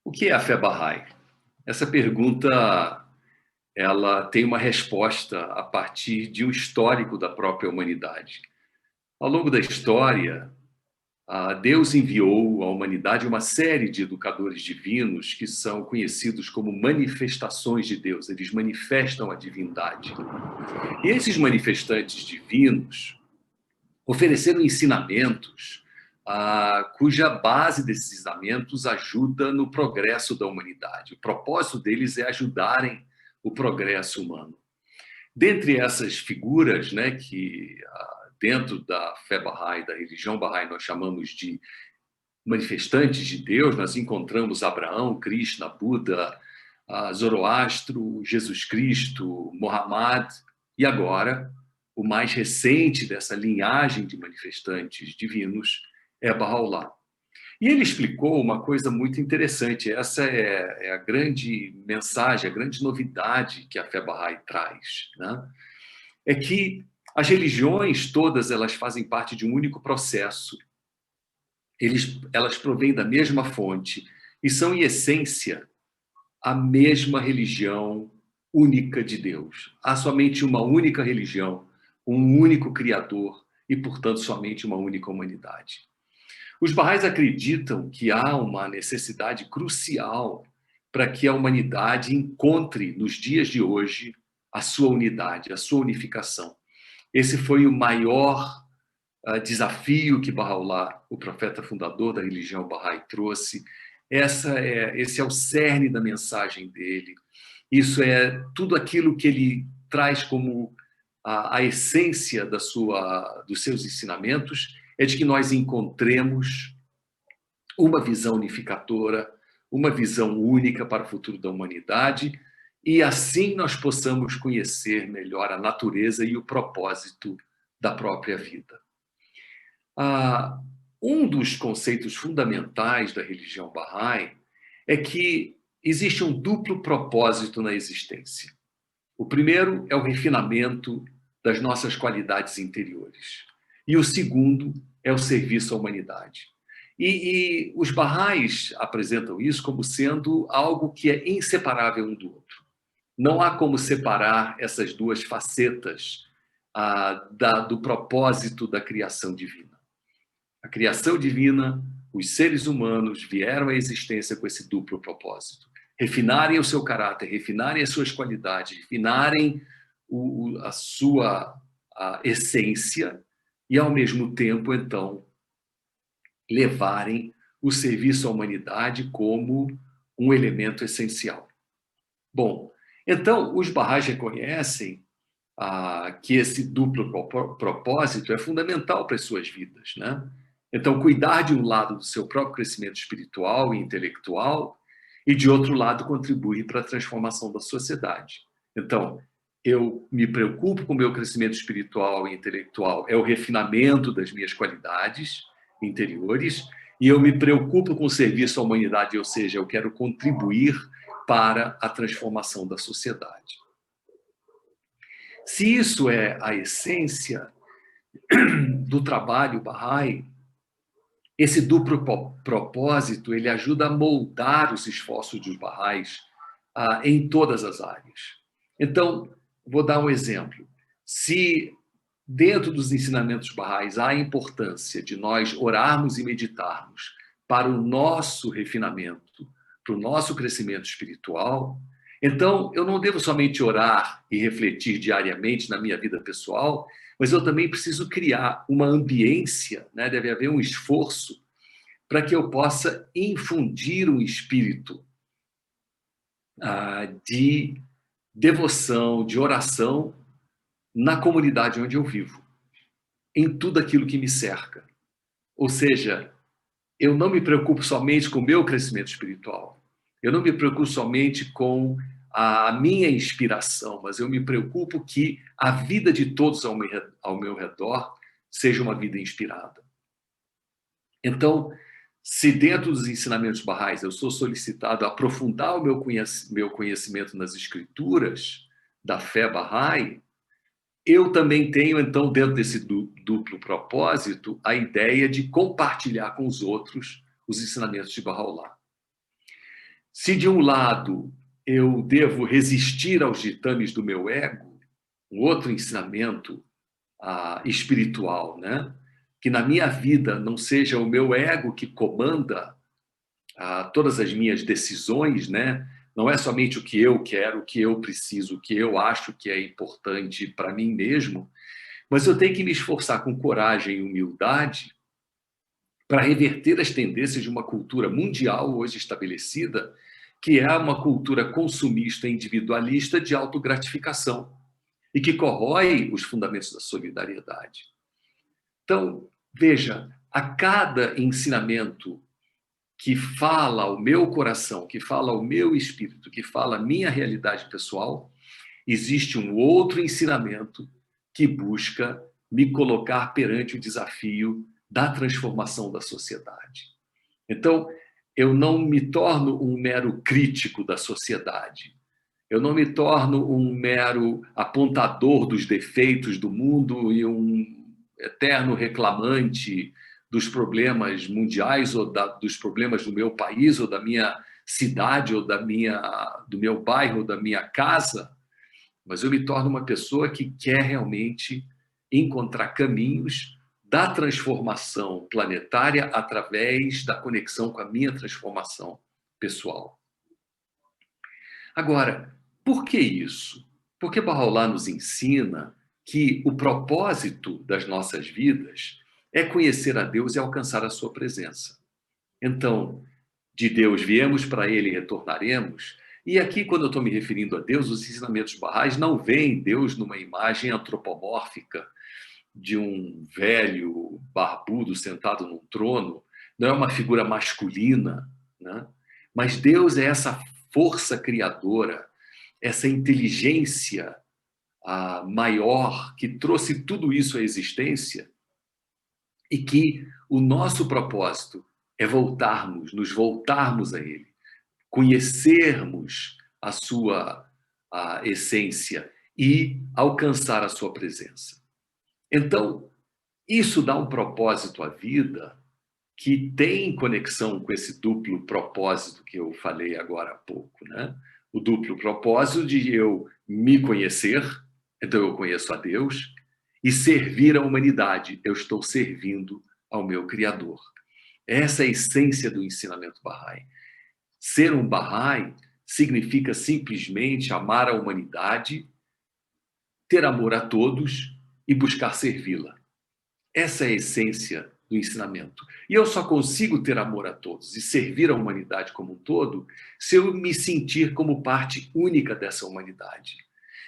O que é a fé Bahá'í? Essa pergunta, ela tem uma resposta a partir de um histórico da própria humanidade. Ao longo da história, Deus enviou à humanidade uma série de educadores divinos que são conhecidos como manifestações de Deus. Eles manifestam a divindade. E esses manifestantes divinos ofereceram ensinamentos cuja base desses ensinamentos ajuda no progresso da humanidade. O propósito deles é ajudarem o progresso humano. Dentre essas figuras, né, que dentro da fé Bahá'í, da religião Bahá'í, nós chamamos de manifestantes de Deus, nós encontramos Abraão, Krishna, Buda, Zoroastro, Jesus Cristo, Muhammad, e agora, o mais recente dessa linhagem de manifestantes divinos é Bahá'u'lláh. E ele explicou uma coisa muito interessante, essa é a grande mensagem, a grande novidade que a fé Bahá'í traz, né? É que as religiões todas, elas fazem parte de um único processo. Elas provêm da mesma fonte e são, em essência, a mesma religião única de Deus. Há somente uma única religião, um único Criador e, portanto, somente uma única humanidade. Os Baha'is acreditam que há uma necessidade crucial para que a humanidade encontre, nos dias de hoje, a sua unidade, a sua unificação. Esse foi o maior desafio que Bahá'u'lláh, o profeta fundador da religião Bahá'í, trouxe. Esse é o cerne da mensagem dele. Isso é tudo aquilo que ele traz como a essência dos seus ensinamentos, é de que nós encontremos uma visão unificadora, uma visão única para o futuro da humanidade, e assim nós possamos conhecer melhor a natureza e o propósito da própria vida. Um dos conceitos fundamentais da religião Bahá'í é que existe um duplo propósito na existência. O primeiro é o refinamento das nossas qualidades interiores. E o segundo é o serviço à humanidade. E os Baha'is apresentam isso como sendo algo que é inseparável um do outro. Não há como separar essas duas facetas do propósito da criação divina. A criação divina, os seres humanos vieram à existência com esse duplo propósito. Refinarem o seu caráter, refinarem as suas qualidades, refinarem a sua essência e, ao mesmo tempo, então, levarem o serviço à humanidade como um elemento essencial. Bom, então, os Baha'is reconhecem que esse duplo propósito é fundamental para as suas vidas, né? Então, cuidar de um lado do seu próprio crescimento espiritual e intelectual e, de outro lado, contribuir para a transformação da sociedade. Então, eu me preocupo com o meu crescimento espiritual e intelectual, é o refinamento das minhas qualidades interiores, e eu me preocupo com o serviço à humanidade, ou seja, eu quero contribuir para a transformação da sociedade. Se isso é a essência do trabalho Bahá'í, esse duplo propósito, ele ajuda a moldar os esforços dos Baha'is em todas as áreas. Então, vou dar um exemplo. Se dentro dos ensinamentos Baha'is há a importância de nós orarmos e meditarmos para o nosso refinamento, para o nosso crescimento espiritual, então eu não devo somente orar e refletir diariamente na minha vida pessoal, mas eu também preciso criar uma ambiência, né? Deve haver um esforço para que eu possa infundir um espírito de devoção, de oração na comunidade onde eu vivo, em tudo aquilo que me cerca. Ou seja, eu não me preocupo somente com o meu crescimento espiritual, eu não me preocupo somente com a minha inspiração, mas eu me preocupo que a vida de todos ao meu redor seja uma vida inspirada. Então, se dentro dos ensinamentos Baha'is eu sou solicitado a aprofundar o meu conhecimento nas escrituras da fé Bahá'í, eu também tenho, então, dentro desse duplo propósito, a ideia de compartilhar com os outros os ensinamentos de Bahá'u'lláh. Se de um lado eu devo resistir aos ditames do meu ego, um outro ensinamento espiritual, né? Que na minha vida não seja o meu ego que comanda todas as minhas decisões, né? Não é somente o que eu quero, o que eu preciso, o que eu acho que é importante para mim mesmo, mas eu tenho que me esforçar com coragem e humildade para reverter as tendências de uma cultura mundial hoje estabelecida, que é uma cultura consumista individualista de autogratificação e que corrói os fundamentos da solidariedade. Então, veja, a cada ensinamento que fala ao meu coração, que fala ao meu espírito, que fala a minha realidade pessoal, existe um outro ensinamento que busca me colocar perante o desafio da transformação da sociedade. Então, eu não me torno um mero crítico da sociedade. Eu não me torno um mero apontador dos defeitos do mundo e um eterno reclamante dos problemas mundiais ou dos problemas do meu país ou da minha cidade ou do meu bairro ou da minha casa, mas eu me torno uma pessoa que quer realmente encontrar caminhos da transformação planetária através da conexão com a minha transformação pessoal. Agora, por que isso? Porque Bahá'u'lláh nos ensina que o propósito das nossas vidas é conhecer a Deus e alcançar a sua presença. Então, de Deus viemos, para Ele retornaremos. E aqui, quando eu estou me referindo a Deus, os ensinamentos barrais não veem Deus numa imagem antropomórfica de um velho barbudo sentado num trono, não é uma figura masculina, né? Mas Deus é essa força criadora, essa inteligência maior que trouxe tudo isso à existência e que o nosso propósito é nos voltarmos a Ele, conhecermos a sua essência e alcançar a sua presença. Então, isso dá um propósito à vida que tem conexão com esse duplo propósito que eu falei agora há pouco, né? O duplo propósito de eu me conhecer, então eu conheço a Deus, e servir a humanidade, eu estou servindo ao meu Criador. Essa é a essência do ensinamento Bahá'í. Ser um Bahá'í significa simplesmente amar a humanidade, ter amor a todos e buscar servi-la. Essa é a essência do ensinamento. E eu só consigo ter amor a todos e servir a humanidade como um todo se eu me sentir como parte única dessa humanidade.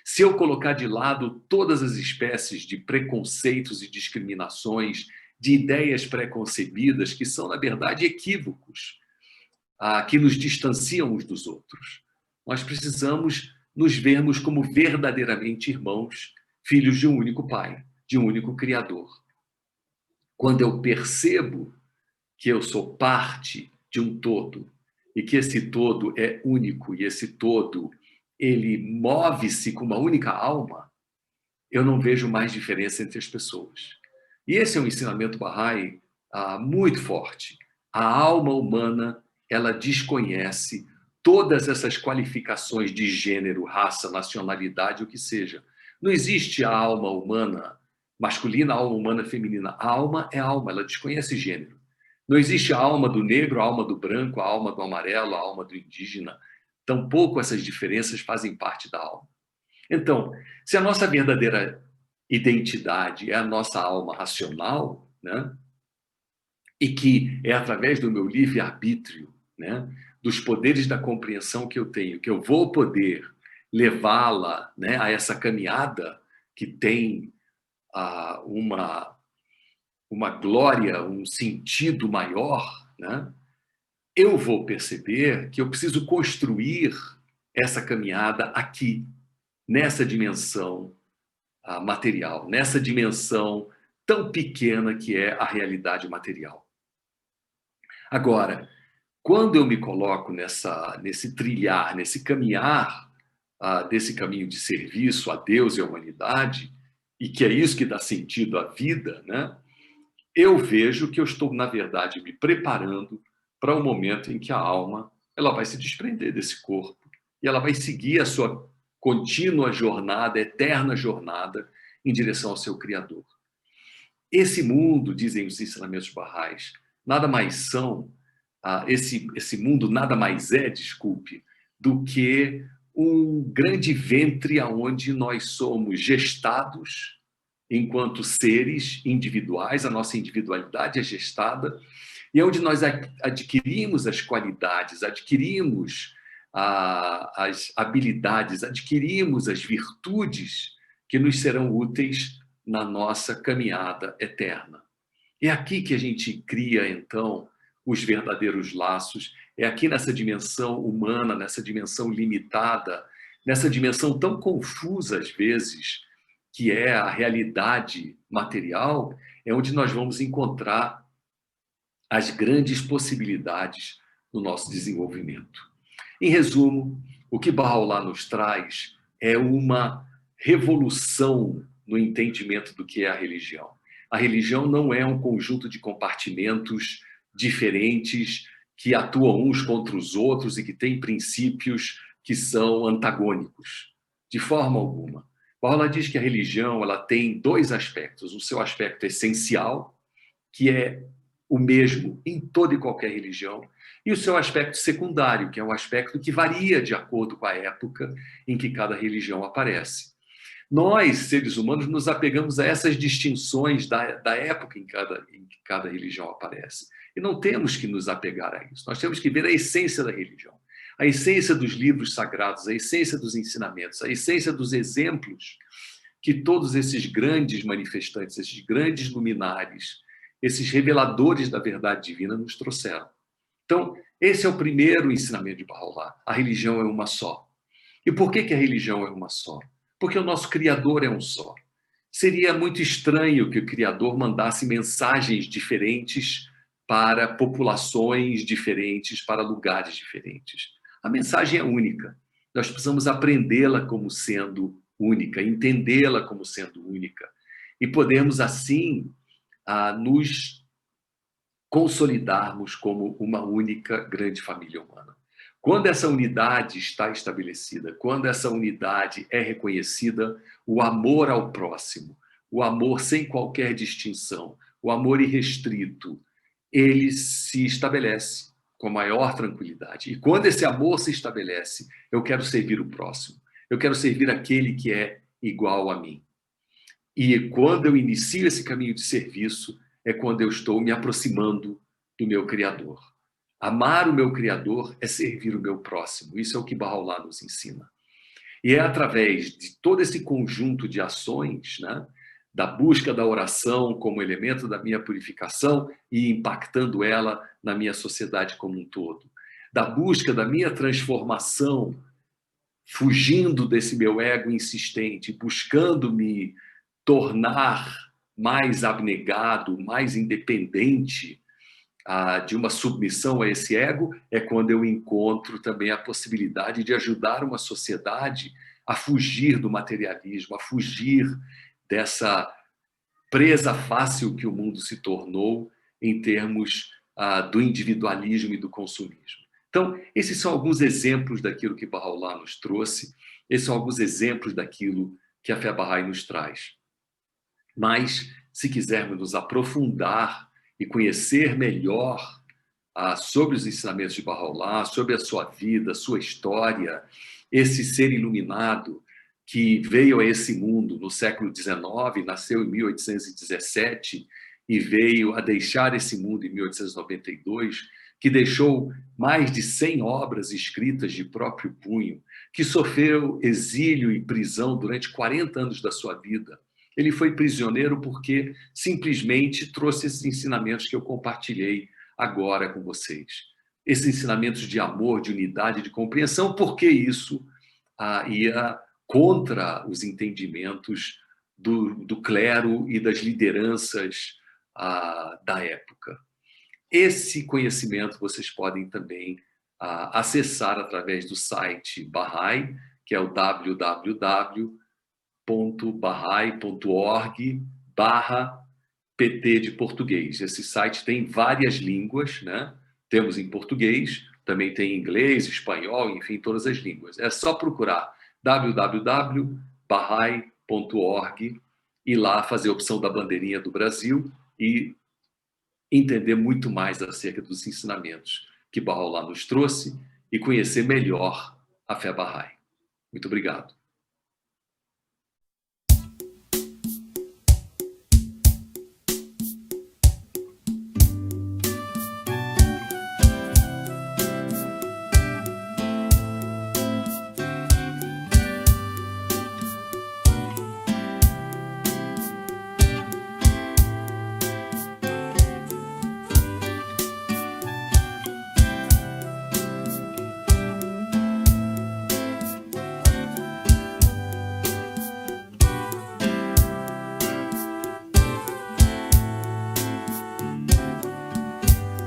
Se eu colocar de lado todas as espécies de preconceitos e discriminações, de ideias preconcebidas que são, na verdade, equívocos, que nos distanciam uns dos outros. Nós precisamos nos vermos como verdadeiramente irmãos, filhos de um único Pai, de um único Criador. Quando eu percebo que eu sou parte de um todo e que esse todo é único e esse todo ele move-se com uma única alma, eu não vejo mais diferença entre as pessoas. E esse é um ensinamento Bahá'í muito forte. A alma humana, ela desconhece todas essas qualificações de gênero, raça, nacionalidade, o que seja. Não existe a alma humana masculina, a alma humana feminina. A alma é alma, ela desconhece gênero. Não existe a alma do negro, a alma do branco, a alma do amarelo, a alma do indígena. Tampouco essas diferenças fazem parte da alma. Então, se a nossa verdadeira identidade é a nossa alma racional, né? E que é através do meu livre-arbítrio, né? Dos poderes da compreensão que eu tenho, que eu vou poder levá-la, né? A essa caminhada que tem uma glória, um sentido maior, né? Eu vou perceber que eu preciso construir essa caminhada aqui, nessa dimensão material, nessa dimensão tão pequena que é a realidade material. Agora, quando eu me coloco nesse trilhar, nesse caminhar desse caminho de serviço a Deus e à humanidade, e que é isso que dá sentido à vida, né? Eu vejo que eu estou, na verdade, me preparando para o momento em que a alma ela vai se desprender desse corpo e ela vai seguir a sua contínua jornada, eterna jornada em direção ao seu Criador. Esse mundo, dizem os ensinamentos barrais, nada mais são, esse mundo nada mais é, desculpe, do que um grande ventre aonde nós somos gestados enquanto seres individuais, a nossa individualidade é gestada, e é onde nós adquirimos as qualidades, adquirimos as habilidades, adquirimos as virtudes que nos serão úteis na nossa caminhada eterna. É aqui que a gente cria, então, os verdadeiros laços, é aqui nessa dimensão humana, nessa dimensão limitada, nessa dimensão tão confusa às vezes, que é a realidade material, é onde nós vamos encontrar as grandes possibilidades do nosso desenvolvimento. Em resumo, o que Bahá'u'lláh nos traz é uma revolução no entendimento do que é a religião. A religião não é um conjunto de compartimentos diferentes que atuam uns contra os outros e que têm princípios que são antagônicos. De forma alguma. Bahá'u'lláh diz que a religião ela tem dois aspectos. O seu aspecto essencial, que é o mesmo em toda e qualquer religião, e o seu aspecto secundário, que é um aspecto que varia de acordo com a época em que cada religião aparece. Nós, seres humanos, nos apegamos a essas distinções da época em que cada religião aparece. E não temos que nos apegar a isso. Nós temos que ver a essência da religião, a essência dos livros sagrados, a essência dos ensinamentos, a essência dos exemplos que todos esses grandes manifestantes, esses grandes luminares, esses reveladores da verdade divina nos trouxeram. Então, esse é o primeiro ensinamento de Bahá'u'lláh. A religião é uma só. E por que a religião é uma só? Porque o nosso Criador é um só. Seria muito estranho que o Criador mandasse mensagens diferentes para populações diferentes, para lugares diferentes. A mensagem é única. Nós precisamos aprendê-la como sendo única, entendê-la como sendo única. E podemos, assim, nos consolidarmos como uma única grande família humana. Quando essa unidade está estabelecida, quando essa unidade é reconhecida, o amor ao próximo, o amor sem qualquer distinção, o amor irrestrito, ele se estabelece com maior tranquilidade. E quando esse amor se estabelece, eu quero servir o próximo, eu quero servir aquele que é igual a mim. E quando eu inicio esse caminho de serviço, é quando eu estou me aproximando do meu Criador. Amar o meu Criador é servir o meu próximo. Isso é o que Bahá'u'lláh nos ensina. E é através de todo esse conjunto de ações, né, da busca da oração como elemento da minha purificação e impactando ela na minha sociedade como um todo, da busca da minha transformação, fugindo desse meu ego insistente, buscando me tornar mais abnegado, mais independente de uma submissão a esse ego, é quando eu encontro também a possibilidade de ajudar uma sociedade a fugir do materialismo, a fugir dessa presa fácil que o mundo se tornou em termos do individualismo e do consumismo. Então, esses são alguns exemplos daquilo que Bahá'u'lláh nos trouxe, esses são alguns exemplos daquilo que a fé Bahá'í nos traz. Mas, se quisermos nos aprofundar e conhecer melhor sobre os ensinamentos de Bahá'u'lláh, sobre a sua vida, sua história, esse ser iluminado que veio a esse mundo no século XIX, nasceu em 1817 e veio a deixar esse mundo em 1892, que deixou mais de 100 obras escritas de próprio punho, que sofreu exílio e prisão durante 40 anos da sua vida. Ele foi prisioneiro porque simplesmente trouxe esses ensinamentos que eu compartilhei agora com vocês. Esses ensinamentos de amor, de unidade, de compreensão, porque isso ia contra os entendimentos do clero e das lideranças da época. Esse conhecimento vocês podem também acessar através do site Bahá'í, que é o www.bahá'í.org/PT de português. Esse site tem várias línguas, né? Temos em português, também tem inglês, espanhol, enfim, todas as línguas. É só procurar www.bahá'í.org e lá fazer a opção da bandeirinha do Brasil e entender muito mais acerca dos ensinamentos que Bahá'u'lláh nos trouxe e conhecer melhor a fé Bahá'í. Muito obrigado.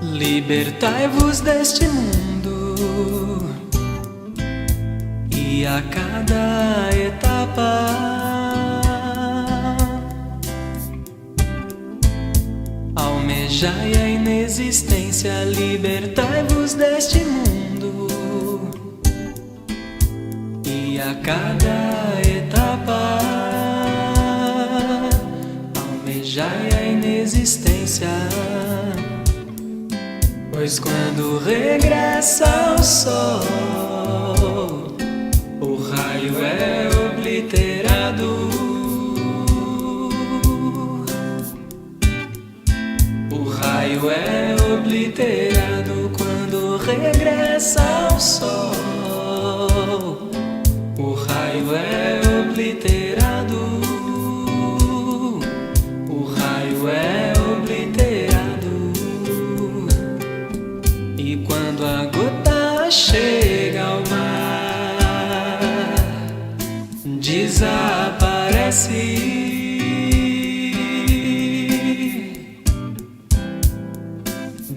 Libertai-vos deste mundo e a cada etapa almejai a inexistência. Libertai-vos deste mundo e a cada etapa almejai a inexistência. Pois quando regressa o sol, o raio é obliterado. O raio é obliterado quando regressa o sol. O raio é obliterado. O raio é obliterado. E quando a gota chega ao mar, desaparece.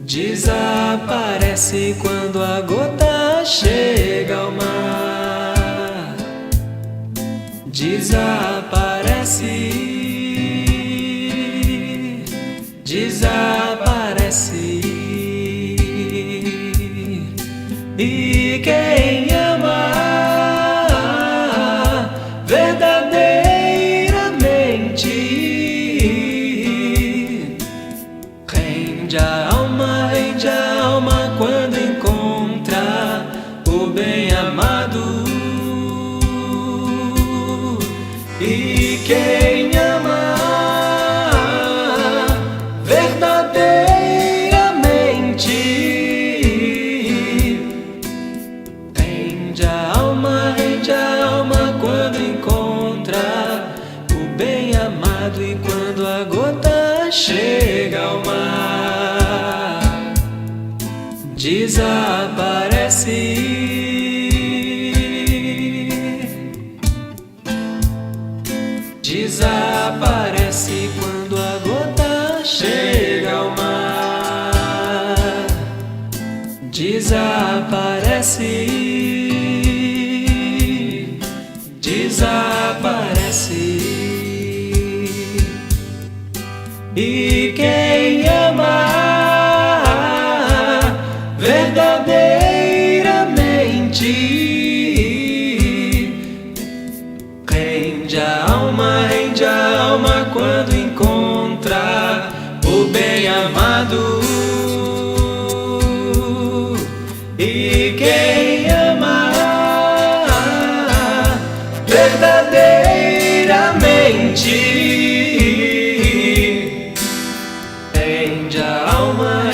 Desaparece quando a gota chega ao mar. Desaparece. Desaparece. E quem ama verdadeiramente rende a alma quando encontra o bem-amado. E quem ama verdadeiramente rende a alma quando encontra o bem-amado. E quando a gota chega ao mar, desaparece. Desaparece quando a gota chega ao mar. Desaparece. Desaparece. E quem ama verdadeiramente rende a alma quando encontra o bem-amado. E quem ama verdadeiramente rende a alma